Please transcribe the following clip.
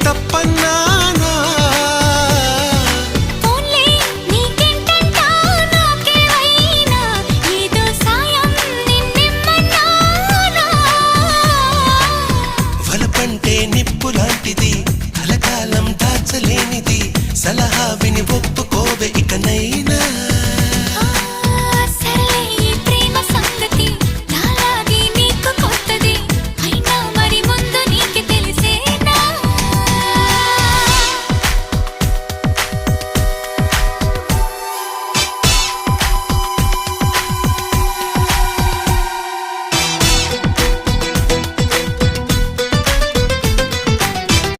తప్పన్నానా వలపంటే నిప్పు లాంటిది కలకాలం దాచలేనిది సలహా విని ఒప్పుకోవే ఇకనైనా